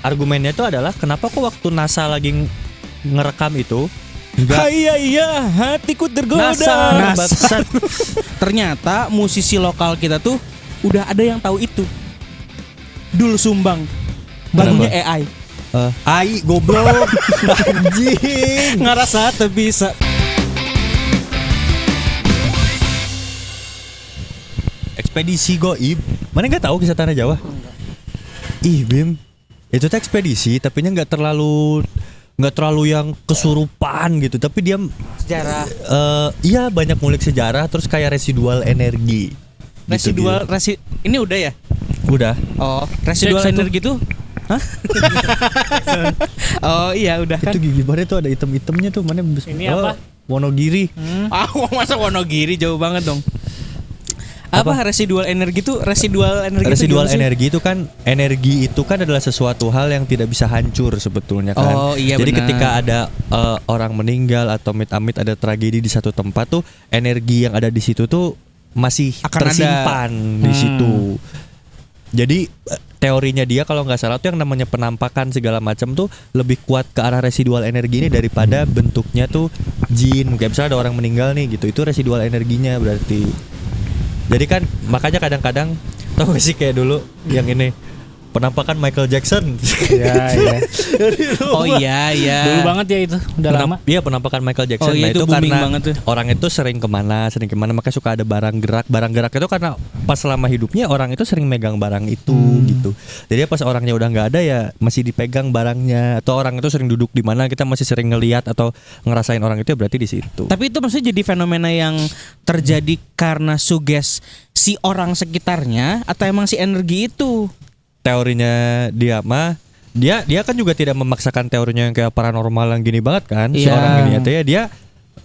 argumennya itu adalah kenapa kok waktu NASA lagi ngerekam itu enggak Iya, hatiku tergoda. NASA. Ternyata musisi lokal kita tuh udah ada yang tahu itu. Dul Sumbang. Lagunya AI. AI goblok. Anjing. Ngerasa tuh bisa. Ekspedisi goib. Mana nggak tahu kisah tanah Jawa? Ih Bim, itu tuh ekspedisi, tapi nya nggak terlalu yang kesurupan gitu. Tapi dia Sejarah. Iya banyak ngulik sejarah, terus kayak residual energi. Residual ini udah ya? Udah. Oh, residual Cek satu. energi tuh. Hah? Oh iya udah kan. Itu gigi baru tuh ada item-itemnya tuh mana? Ini apa? Wonogiri. Masa Wonogiri jauh banget dong. Apa residual energi tuh? Residual energi Itu kan energi itu kan adalah sesuatu hal yang tidak bisa hancur sebetulnya kan. Oh, iya, jadi benar. ketika ada orang meninggal atau amit-amit ada tragedi di satu tempat tuh, energi yang ada di situ tuh masih Akan tersimpan di situ. Jadi teorinya dia kalau nggak salah tuh yang namanya penampakan segala macam tuh lebih kuat ke arah residual energi ini daripada bentuknya tuh jin. Kayak misalnya ada orang meninggal nih gitu, itu residual energinya berarti. Jadi kan makanya kadang-kadang tau gak sih kayak dulu yang ini penampakan Michael Jackson. Iya. Oh iya. Dulu banget ya itu, udah lama. Iya penampakan Michael Jackson. Oh, iya, Nah itu itu booming karena banget tuh. orang itu sering kemana makanya suka ada barang gerak. Barang gerak itu karena pas selama hidupnya orang itu sering megang barang itu gitu. Jadi pas orangnya udah nggak ada ya masih dipegang barangnya. Atau orang itu sering duduk di mana kita masih sering ngelihat atau ngerasain orang itu ya berarti di situ. Tapi itu maksudnya jadi fenomena yang terjadi karena suges si orang sekitarnya atau emang si energi itu? Teorinya dia mah dia kan juga tidak memaksakan teorinya yang kayak paranormal yang gini banget kan. Si Iya. orang gini ya teh ya dia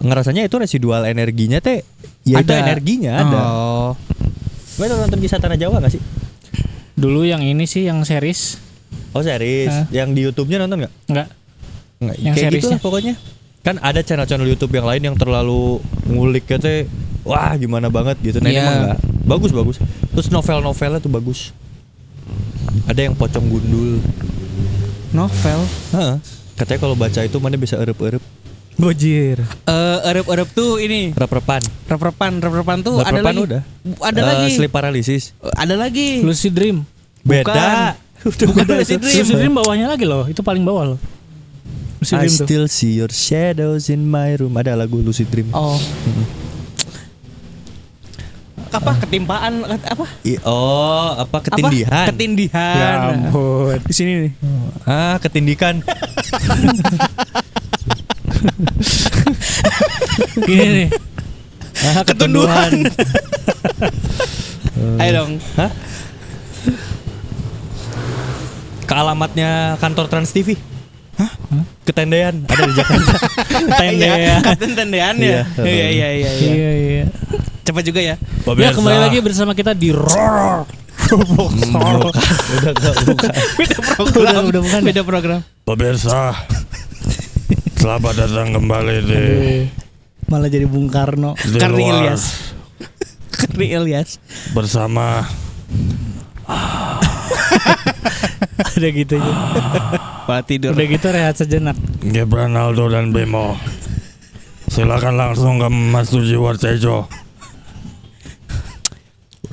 ngerasanya itu residual energinya teh ya itu Ada. energinya ada. Oh. Gue nonton kisah tanah Jawa gak sih? Dulu yang ini sih yang series. Oh series. Yang di YouTube-nya nonton gak? Enggak. Nggak, Yang kayak seriesnya. gitu lah pokoknya. Kan ada channel-channel YouTube yang lain yang terlalu nguliknya teh wah gimana banget gitu. Nah ini Iya. mah enggak. Bagus. Terus novel-novelnya tuh bagus. Ada yang pocong gundul. Novel. Heeh. Katanya kalau baca itu mana bisa erep-erep. Bojir. Erep-erep tuh ini. Rep-repan. Rep-repan tuh ada Rep-repan lagi. udah. Ada lagi. Sleep paralysis. Ada lagi. Lucid Dream. Beda. Bukan Lucid Dream. Lucid Dream bawahnya lagi loh, itu paling bawah loh. Lucid I Dream tuh. still see your shadows in my room. Ada lagu Lucid Dream. Oh. Apa ketimpaan apa? Ketindihan. Ketindihan. Ya ampun. Di sini nih. Ketindikan. Gini nih. Ketunduhan. Ayo dong. Hah? Ke alamatnya kantor Trans TV. Hah? Ketendean ada di Jakarta. Tendean. Tendean ya. Iya. Iya. Cepat juga ya. Ya kembali lagi bersama kita di Roar. Bukan. Beda program. Udah bukan. Beda program. Pemirsa, selamat datang kembali di Malah jadi Bung Karno. Karni luar Ilyas. Karni Ilyas. bersama Udah gitu aja. Pak tidur. Udah gitu rehat sejenak. Gibran Aldo dan Bimo. Silakan langsung ke Mas Suji Wartejo.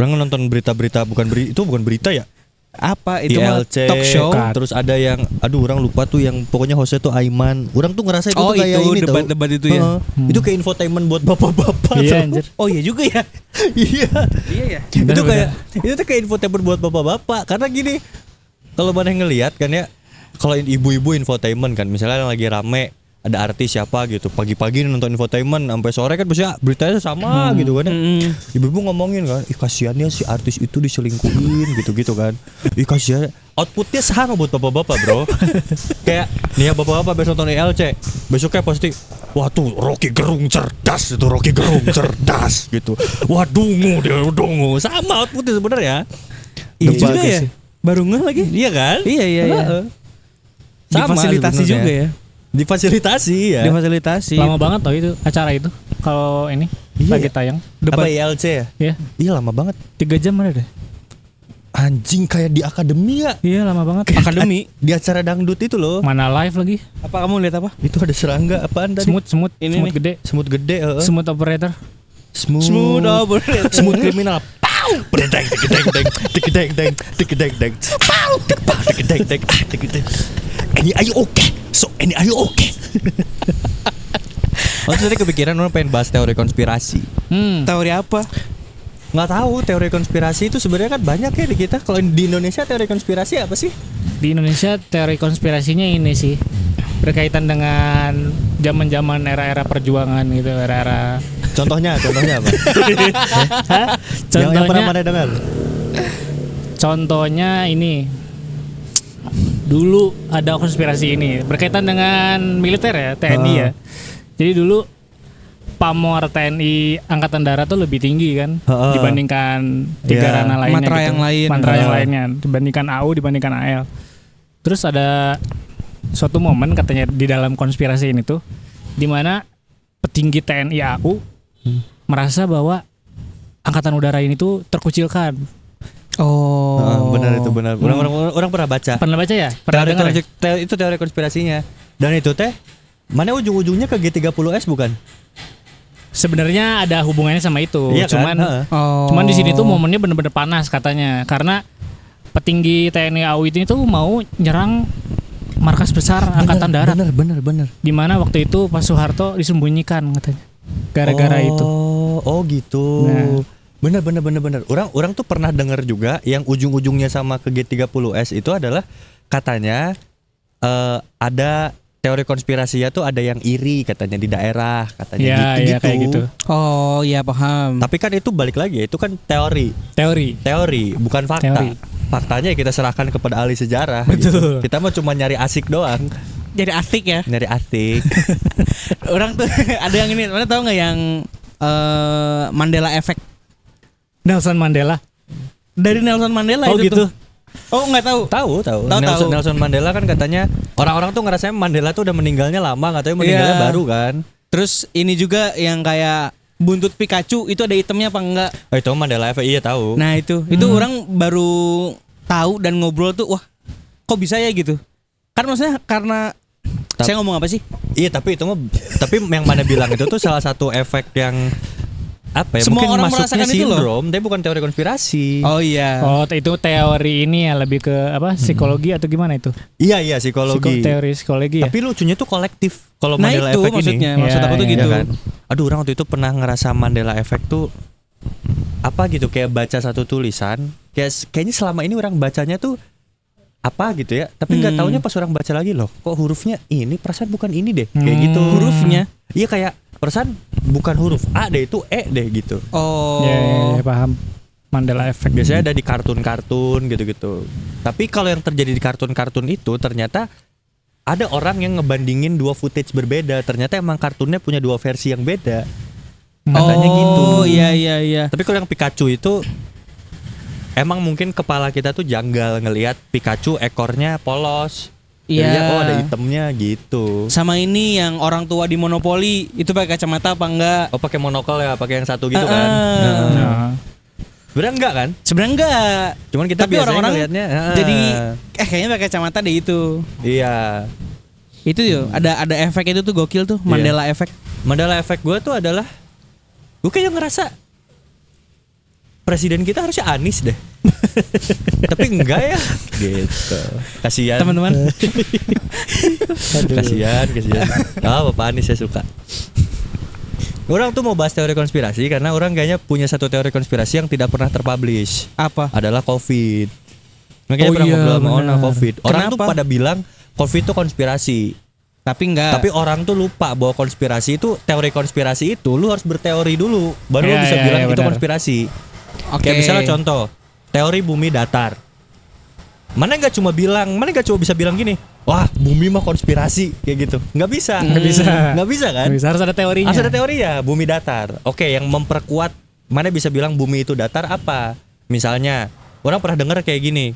Orang nonton berita-berita itu bukan berita ya? Apa itu mah ILC, talk show? terus ada yang orang lupa tuh yang pokoknya hostnya tuh Aiman. Orang tuh ngerasa itu Oh, tuh kayak itu ini debat-debat itu ya? Itu kayak infotainment buat bapak-bapak. Iya tau. anjir. Oh iya juga ya. Iya. Iya ya. Itu tuh kayak infotainment buat bapak-bapak karena gini. Kalau mana ngelihat kan ya, kalau ibu-ibu infotainment kan misalnya yang lagi rame ada artis siapa gitu pagi-pagi nonton infotainment sampai sore kan biasanya beritanya sama gitu kan ya. Ibu-ibu ngomongin kan, ih kasihannya si artis itu diselingkuhin gitu-gitu kan. Ih kasihan, outputnya sama buat bapak-bapak bro. Kayak nih ya bapak-bapak besok nonton ILC, besoknya pasti wah tuh Rocky Gerung cerdas itu Rocky Gerung cerdas gitu. Wah dungu dia dungu sama outputnya sebenarnya. Iya Debat juga ya. sih. Baru ngeh lagi. Iya kan? Iya. Sama Difasilitasi sebenarnya. juga ya. Difasilitasi ya. Difasilitasi. Lama banget tau itu acara itu. Kalau ini Iya. lagi tayang. Apa ILC ya? Ya, Iya lama banget. 3 jam ada deh. Anjing kayak di akademi ya. Iya lama banget. Akademi. Di acara dangdut itu loh. Mana live lagi? Apa kamu lihat apa? Itu ada serangga apaan tadi? Semut Ini semut nih. gede. Semut gede, Semut operator. Smooth operator. Smooth kriminal. Pau! Bredeng, degedeng, deng, degedeng, deng, degedeng, deng. Pau! Degpau, degedeng, deng, degedeng. Ini ayo oke. So, ini ayo oke. Oh, tadi kepikiran orang pengen bahas teori konspirasi. Teori apa? Nggak tahu teori konspirasi itu sebenarnya kan banyak ya di kita. Kalau di Indonesia teori konspirasi apa sih? Di Indonesia teori konspirasinya ini sih berkaitan dengan zaman-zaman era-era perjuangan gitu, era-era. Contohnya apa? Yang Contohnya, pernah mana dengar? contohnya ini. Dulu ada konspirasi ini berkaitan dengan militer ya, TNI ya. Jadi dulu pamor TNI Angkatan Darat tuh lebih tinggi kan dibandingkan tiga Yeah. ranah lainnya Matra gitu. yang lain. Matra yang lainnya dibandingkan AU, dibandingkan AL. Terus ada suatu momen katanya di dalam konspirasi ini tuh di mana petinggi TNI AU merasa bahwa Angkatan Udara ini tuh terkucilkan. Benar itu benar. Orang pernah baca. Pernah baca ya? Pernah dengar ya? Itu teori konspirasinya. Dan itu teh mana ujung-ujungnya ke G30S bukan? Sebenarnya ada hubungannya sama itu. Iya kan? Cuman Heeh. cuman di sini tuh momennya bener-bener panas katanya karena petinggi TNI AU ini tuh mau nyerang markas besar Angkatan Darat. Bener. Di mana waktu itu Pak Soeharto disembunyikan katanya. Gara-gara itu. Oh gitu. Nah. Bener. Orang tuh pernah dengar juga yang ujung-ujungnya sama ke G30S itu adalah katanya ada teori konspirasinya tuh ada yang iri katanya di daerah katanya Ya, gitu. ya kayak gitu. Oh iya paham. Tapi kan itu balik lagi ya, itu kan teori, bukan fakta. Teori. Faktanya kita serahkan kepada ahli sejarah. Betul. Gitu. Kita mah cuma nyari asik doang, Jadi asik ya. nyari asik. Orang tuh ada yang ini, mana tahu nggak yang Mandela Effect Nelson Mandela. dari Nelson Mandela Oh itu gitu. tuh. Oh nggak tahu. Tahu. Tahu. Nelson Mandela kan katanya orang-orang tuh ngerasain Mandela tuh udah meninggalnya lama, katanya meninggalnya Iya. baru kan. Terus ini juga yang kayak buntut Pikachu itu ada itemnya apa enggak? Oh itu Mandela Effect, iya tahu. Nah itu orang baru tahu dan ngobrol tuh, wah kok bisa ya gitu? Kan maksudnya karena saya ngomong apa sih? Iya tapi itu mah, tapi yang mana bilang itu tuh salah satu efek yang apa ya? Semua mungkin orang masuknya merasakan itu loh. sindrom, tapi bukan teori konspirasi. Oh iya. Oh, itu teori ini ya lebih ke apa? Psikologi atau gimana itu? Iya psikologi. Teori psikologi ya. Tapi lucunya tuh kolektif. Kalau Nah Mandela itu Effect maksudnya, ini. maksud Ya, aku tuh ya, gitu. Iya kan? Aduh orang waktu itu pernah ngerasa Mandela Effect tuh apa gitu, kayak baca satu tulisan, kayaknya selama ini orang bacanya tuh apa gitu ya, tapi nggak taunya pas orang baca lagi loh, kok hurufnya ini perasaan bukan ini deh, kayak gitu. Hurufnya? Iya kayak perasaan bukan huruf A deh, itu E deh gitu. Oh. Ya, paham. Mandela Effect. Biasanya ada di kartun-kartun gitu-gitu. Tapi kalau yang terjadi di kartun-kartun itu ternyata ada orang yang ngebandingin dua footage berbeda. Ternyata emang kartunnya punya dua versi yang beda. Katanya gitu. Oh iya. Tapi kalau yang Pikachu itu emang mungkin kepala kita tuh janggal ngelihat Pikachu ekornya polos. Iya. Jadinya, oh ada itemnya gitu. Sama ini yang orang tua di Monopoly itu pakai kacamata apa enggak? Oh pakai monokol ya, pakai yang satu gitu kan. Nah, Sebenarnya enggak kan? Sebenarnya enggak. Cuman kita Tapi biasanya orang-orang ngelihatnya jadi kayaknya pakai kacamata deh itu. iya. Itu yo, ada efek itu tuh gokil tuh, Mandela Effect. Mandela Effect gue tuh adalah gue kayak ngerasa presiden kita harusnya Anies deh. Tapi enggak ya gitu. Kasihan Teman-teman. Kasihan. Bapak Anies saya suka. Orang tuh mau bahas teori konspirasi karena orang kayaknya punya satu teori konspirasi yang tidak pernah terpublish. Apa? Adalah COVID. Makanya Oh pernah iya, ngobrol sama benar. Ona COVID. Orang tuh Kenapa? pada bilang COVID itu konspirasi. Tapi enggak. Tapi orang tuh lupa bahwa konspirasi itu, teori konspirasi itu lu harus berteori dulu, baru lu Iya, bisa iya, bilang iya, itu benar. konspirasi. Oke. Kayak misalnya contoh, teori bumi datar. Mana nggak cuma bisa bilang gini, wah bumi mah konspirasi kayak gitu. Nggak bisa. Nggak bisa. Nggak bisa kan? bisa, harus ada teorinya. Harus ada teori ya, bumi datar. Oke, yang memperkuat mana bisa bilang bumi itu datar apa? Misalnya, orang pernah dengar kayak gini.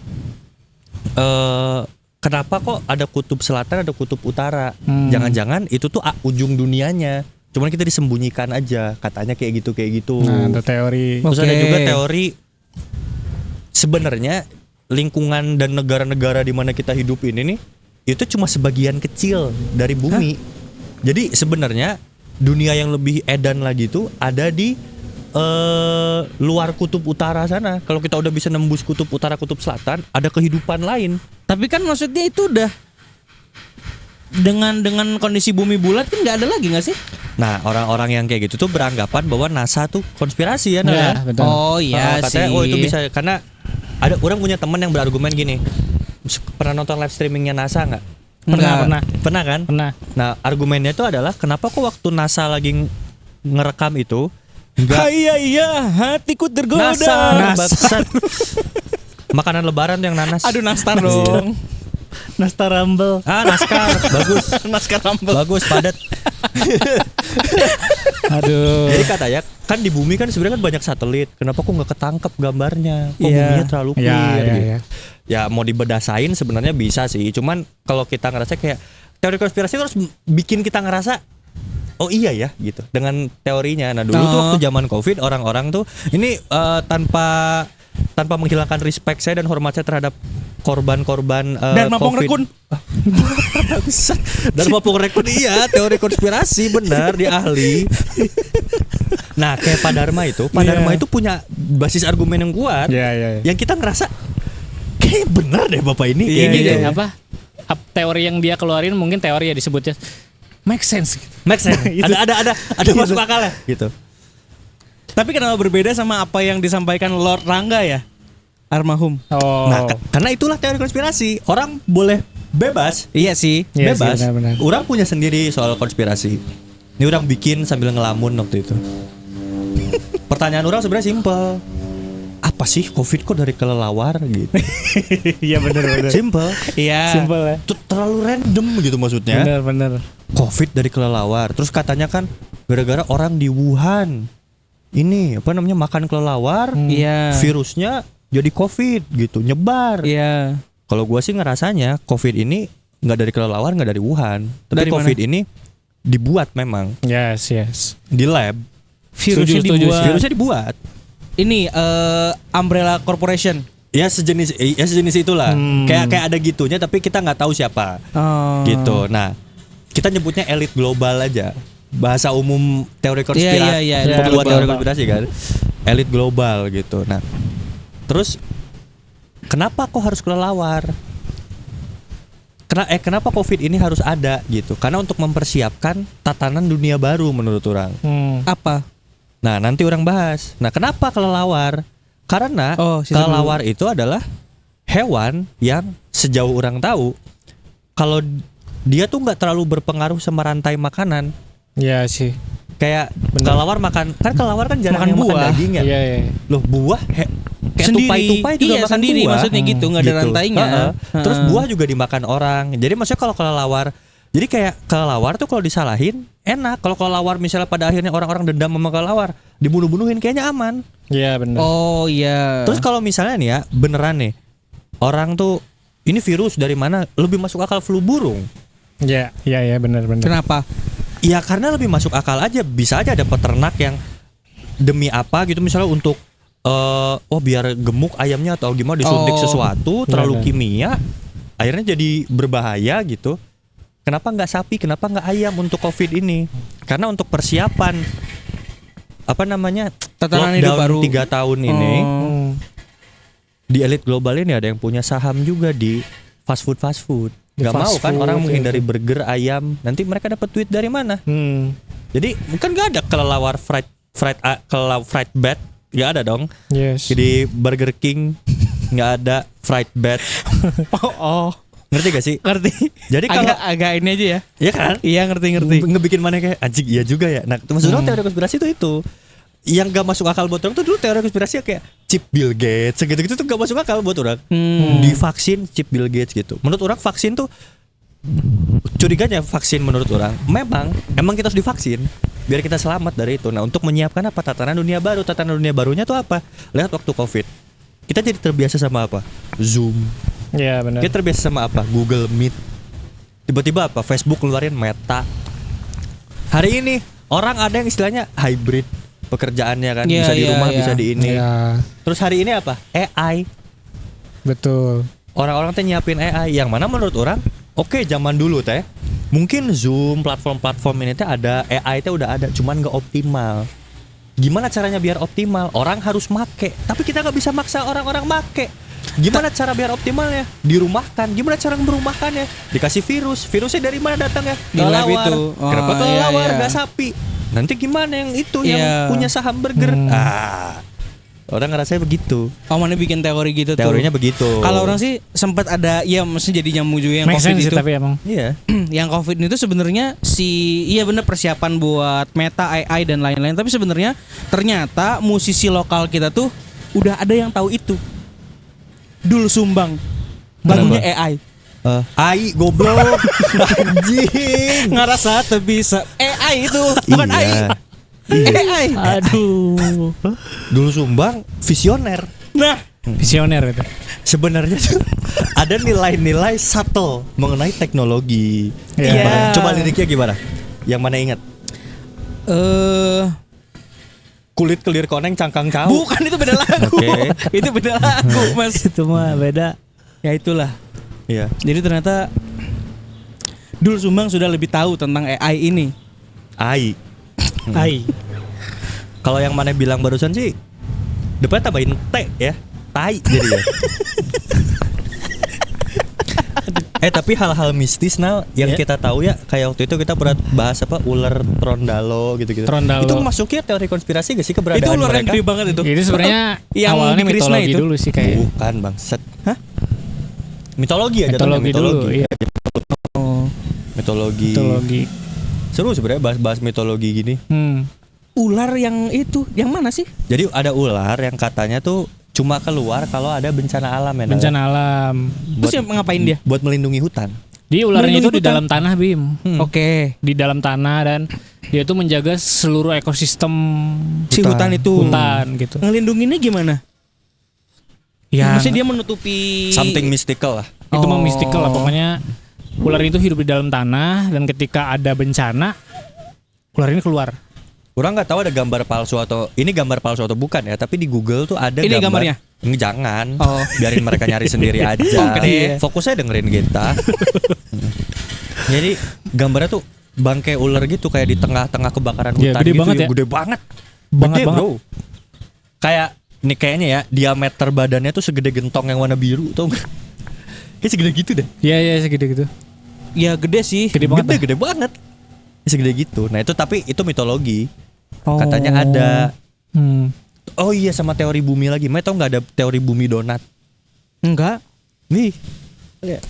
Kenapa kok ada kutub selatan, ada kutub utara? Jangan-jangan itu tuh ujung dunianya. Cuman kita disembunyikan aja, katanya kayak gitu. Nah, itu teori. Terus ada juga teori sebenarnya lingkungan dan negara-negara di mana kita hidup ini nih itu cuma sebagian kecil dari bumi. Jadi sebenarnya dunia yang lebih edan lagi tuh ada di luar kutub utara sana. Kalau kita udah bisa nembus kutub utara, kutub selatan, ada kehidupan lain. Tapi kan maksudnya itu udah dengan kondisi bumi bulat kan nggak ada lagi nggak sih? Nah, orang-orang yang kayak gitu tuh beranggapan bahwa NASA tuh konspirasi ya, Ya, betul. Oh iya katanya, sih. oh itu bisa karena ada orang punya teman yang berargumen gini. Pernah nonton live streamingnya NASA nggak? Pernah. Pernah kan? Pernah. Nah, argumennya itu adalah kenapa kok waktu NASA lagi ngerekam itu enggak Iya, hatiku tergoda. nasar, bangsat. Makanan lebaran tuh yang nanas. Aduh nastar dong. Nastar Rumble. Naskar, bagus. Naskar Rumble. Bagus, padat. Aduh. Jadi katanya kan di bumi kan sebenarnya kan banyak satelit. Kenapa kok nggak ketangkep gambarnya? Kok Iya. buminya terlalu clear gitu. Iya. Ya mau dibedasain sebenarnya bisa sih. Cuman kalau kita ngerasa kayak teori konspirasi terus bikin kita ngerasa oh iya ya gitu dengan teorinya. Nah dulu tuh waktu zaman Covid orang-orang tuh ini tanpa menghilangkan respect saya dan hormat saya terhadap korban-korban Dan Mapong Covid. Rekun. Bangsat. Dan Mapong Rekun iya teori konspirasi benar dia ahli. Nah kayak Pak Dharma itu itu punya basis argumen yang kuat. Iya. Yang kita ngerasa kayak benar deh bapak ini. Ini Kayak gitu. deh apa? Teori yang dia keluarin mungkin teori ya disebutnya make sense gitu. Make sense. ada masuk akal ya gitu. Tapi kenapa berbeda sama apa yang disampaikan Lord Rangga ya? Almarhum. Oh. Nah, karena itulah teori konspirasi. Orang boleh bebas, Iya sih. Iya bebas. sih, benar-benar. Orang punya sendiri soal konspirasi. Ini orang bikin sambil ngelamun waktu itu. Pertanyaan orang sebenarnya simpel. Apa sih Covid kok dari kelelawar gitu? Iya benar. Simple. Iya. Simple ya. Terlalu random gitu maksudnya. Benar. Covid dari kelelawar. Terus katanya kan gara-gara orang di Wuhan ini apa namanya makan kelelawar, Iya. virusnya jadi Covid gitu, nyebar. Iya. Kalau gua sih ngerasanya Covid ini nggak dari kelelawar, nggak dari Wuhan, tapi Dari Covid ini dibuat memang Yes. di lab. Virusnya Setuju. dibuat. Virusnya dibuat. Ini Umbrella Corporation. Ya sejenis itulah. Kayak ada gitunya tapi kita nggak tahu siapa. Oh. Gitu. Nah, kita nyebutnya elit global aja. Bahasa umum teori konspirasi, Iya, pembuat global. teori konspirasi kan. Elit global gitu. Nah, terus kenapa kok harus kelelawar? Kenapa Covid ini harus ada gitu? Karena untuk mempersiapkan tatanan dunia baru menurut orang. Apa? Nah, nanti orang bahas. Nah, kenapa kelelawar? Karena Situ kelelawar itu adalah hewan yang sejauh orang tahu kalau dia tuh nggak terlalu berpengaruh sama rantai makanan. Iya sih. Kayak kelelawar makan jarang Makan yang makan buah. daging ya. Iya. Loh, buah kayak Sendiri. tupai-tupai juga Iya, makan sendiri, buah. maksudnya gitu, nggak ada Gitu. rantainya. Terus buah juga dimakan orang. Jadi maksudnya kalau kelelawar, jadi kayak kelelawar tuh kalau disalahin enak. Kalau kelelawar misalnya pada akhirnya orang-orang dendam sama kelelawar, dibunuh-bunuhin kayaknya aman. Iya benar. Oh iya. Terus kalau misalnya nih ya, beneran nih, orang tuh ini virus dari mana? Lebih masuk akal flu burung. Iya benar. Kenapa? Ya karena lebih masuk akal aja. Bisa aja ada peternak yang demi apa gitu misalnya untuk biar gemuk ayamnya atau gimana disuntik sesuatu terlalu Benar. kimia, akhirnya jadi berbahaya gitu. Kenapa nggak sapi? Kenapa nggak ayam untuk Covid ini? Karena untuk persiapan apa namanya Tatanan hidup baru. 3 tahun ini di elit global ini ada yang punya saham juga di fast food. Di Nggak fast mau kan food, orang ya. menghindari burger, ayam. Nanti mereka dapat duit dari mana? Jadi bukan nggak ada kelelawar fried bat, nggak ada dong. Yes. Jadi Burger King nggak ada fried bat. Oh. Ngerti gak sih? Ngerti. Jadi kalau agak ini aja ya. ya kan? Iya ngerti. Ngebikin mana kayak anjing iya juga ya. Nah, maksudnya teori konspirasi itu. Yang gak masuk akal buat orang tuh dulu teori konspirasi kayak chip Bill Gates segitu-gitu tuh gak masuk akal buat orang. Di vaksin chip Bill Gates gitu. Menurut orang vaksin tuh curiganya vaksin menurut orang emang kita harus divaksin biar kita selamat dari itu. Nah, untuk menyiapkan apa tatanan dunia baru. Tatanan dunia barunya tuh apa? Lihat waktu Covid. Kita jadi terbiasa sama apa? Zoom. Iya benar. Kita terbiasa sama apa? Google Meet. Tiba-tiba apa? Facebook keluarin Meta. Hari ini orang ada yang istilahnya hybrid pekerjaannya kan, Iya, bisa di iya, rumah, iya. bisa di ini. Iya. Terus hari ini apa? AI. Betul. Orang-orang teh nyiapin AI yang mana menurut orang oke, zaman dulu teh mungkin Zoom, platform-platform ini teh ada AI teh udah ada, cuman nggak optimal. Gimana caranya biar optimal? Orang harus make, tapi kita nggak bisa maksa orang-orang make. Gimana cara biar optimalnya? Dirumahkan. Gimana cara merumahkannya? Dikasih virus. Virusnya dari mana datangnya? Di lab Kelelawar. itu. Kenapa Oh, kelelawar iya. nggak sapi? Nanti gimana yang itu Iya. yang punya saham burger? Orang ngerasa begitu. Oh, mana bikin teori gitu tuh. Teorinya begitu. Kalau orang sih sempat ada, ya maksudnya jadi nyambung juga yang Make COVID sense sih itu. tapi emang. Iya. Yang COVID itu sebenarnya iya bener persiapan buat meta AI dan lain-lain. Tapi sebenarnya ternyata musisi lokal kita tuh udah ada yang tahu itu. Dul Sumbang, lagunya AI. AI goblok. Anjing. Ngerasa tuh bisa AI itu bukan AI. Iya. AI. Aduh. Dulu Sumbang visioner. Nah, Visioner itu. Sebenarnya tuh ada nilai-nilai subtle mengenai teknologi. Iya. Coba liriknya gimana? Yang mana ingat? Kulit kelir koneng cangkang cau. bukan itu beda lagu. Oke. Itu beda lagu, Mas. Itu mah beda. Ya itulah. Iya. Jadi ternyata Dul Sumbang sudah lebih tahu tentang AI ini. AI. Ai. Kalau yang mana bilang barusan sih depan tambahin T ya. Tai jadi ya. Tapi hal-hal mistis yang Yeah. kita tahu ya, kayak waktu itu kita pernah bahas apa ular trondalo gitu-gitu. Trondalo. Itu masuknya teori konspirasi gak sih keberadaan Itu ular yang mereka? gede banget itu. Itu sebenarnya Yang awalnya di Krishna mitologi itu. dulu sih kayak. Bukan bangset. Hah? Mitologi aja Mitologi dulu, iya. Oh. Mitologi. Mitologi. Seru sebenarnya bahas mitologi gini. Ular yang itu, yang mana sih? Jadi ada ular yang katanya tuh cuma keluar kalau ada bencana alam ya. Nal? Bencana alam. Terus yang ngapain dia? Buat melindungi hutan. Di ularnya Melindungi itu di hutan. dalam tanah, Bim. Oke. Di dalam tanah dan dia tuh menjaga seluruh ekosistem Si hutan itu. hutan gitu. Ngelindunginnya gimana? Ya, Maksudnya dia menutupi Something mystical lah. itu mah Oh. mistikal lah pokoknya. Ular itu hidup di dalam tanah dan ketika ada bencana ular ini keluar. Orang nggak tahu ada gambar palsu atau ini gambar palsu atau bukan ya, tapi di Google tuh ada Ini gambar. gambarnya? Jangan. Oh. Biarin mereka nyari sendiri aja. Oke. Fokusnya dengerin kita. Jadi gambarnya tuh bangkai ular gitu kayak di tengah-tengah kebakaran Iya, hutan gede gitu. banget ya. Gede banget. Banget Gede, banget. bro. Kayak ini kayaknya ya diameter badannya tuh segede gentong yang warna biru tuh. Kayak segede gitu deh. Iya iya segitu gitu. Ya gede sih. Gede banget. dah. Gede banget. Segede gitu. Nah, itu tapi itu mitologi. Oh. Katanya ada. Oh iya, sama teori bumi lagi. Mai tau nggak ada teori bumi donat? Enggak. Nih,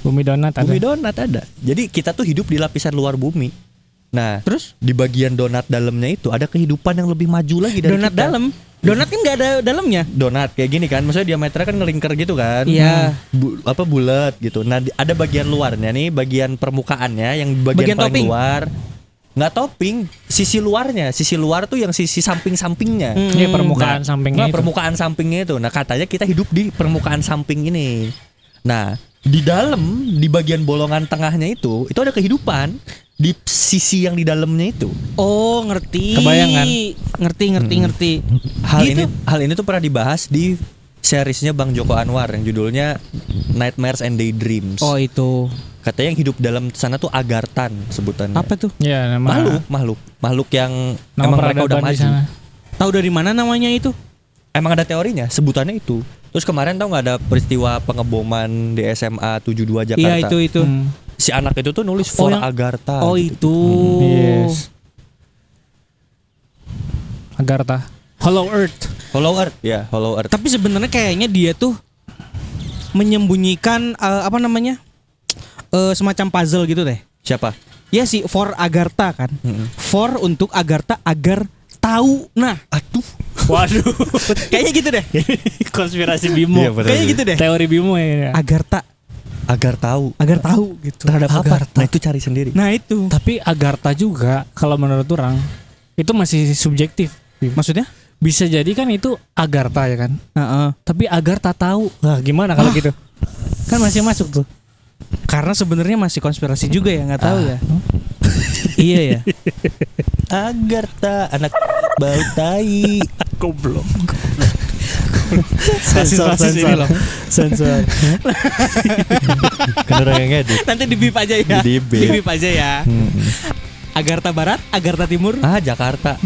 Bumi donat ada. bumi donat ada. Jadi kita tuh hidup di lapisan luar bumi. Nah, Terus di bagian donat dalamnya itu ada kehidupan yang lebih maju lagi dari donat kita. dalam. Donat kan nggak ada dalamnya. Donat kayak gini kan, maksudnya diameternya kan ngelingkar gitu kan. Iya. Bulat gitu. Nah, ada bagian luarnya nih, bagian permukaannya yang bagian Bagian paling topping. luar. Nggak topping, sisi luarnya. Sisi luar tuh yang sisi samping-sampingnya. Iya permukaan sampingnya Nah, itu. permukaan sampingnya itu. Nah, katanya kita hidup di permukaan samping ini. Nah, di dalam, di bagian bolongan tengahnya itu ada kehidupan di sisi yang di dalamnya itu. Oh, ngerti. Kebayang kan? Ngerti. Hal ini tuh pernah dibahas di seriesnya Bang Joko Anwar yang judulnya Nightmares and Daydreams. Oh, itu. Katanya yang hidup dalam sana tuh Agarthan sebutannya. Apa tuh? Iya nama Makhluk yang nama emang mereka udah peradaban di maju. sana. Tahu dari mana namanya itu? Emang ada teorinya, sebutannya itu. Terus kemarin tahu nggak ada peristiwa pengeboman di SMA 72 Jakarta? Iya, itu. Si anak itu tuh nulis Oh, for yang- Agartha. Oh, gitu. itu. Yes. Agartha. Hollow Earth. Hollow Earth, ya Hollow Earth. Tapi sebenarnya kayaknya dia tuh menyembunyikan apa namanya? Semacam puzzle gitu deh. Siapa? Ya sih, for Agartha kan. For untuk Agartha agar tahu. Nah, Aduh. Waduh. kayaknya gitu deh. Konspirasi Bimo. Iya, benar. Kayaknya gitu deh. Teori Bimo ya. Agartha Agar tahu agar tahu gitu. terhadap apa? Agartha. Nah, itu cari sendiri. Nah, itu. Tapi Agartha juga kalau menurut orang itu masih subjektif. Bim. Maksudnya? Bisa jadi kan itu Agartha ya kan. Heeh. Tapi Agartha tahu. Nah, gimana kalau gitu? Kan masih masuk tuh. Karena sebenarnya masih konspirasi juga ya, nggak tahu ya. Iya ya. Agartha, anak bau tai. Goblok. Rasis ini loh. Sensor. Kan orang yang ngedit. Nanti di bip aja ya. Di bip. Di bip aja ya. Agartha Barat, Agartha Timur. Jakarta.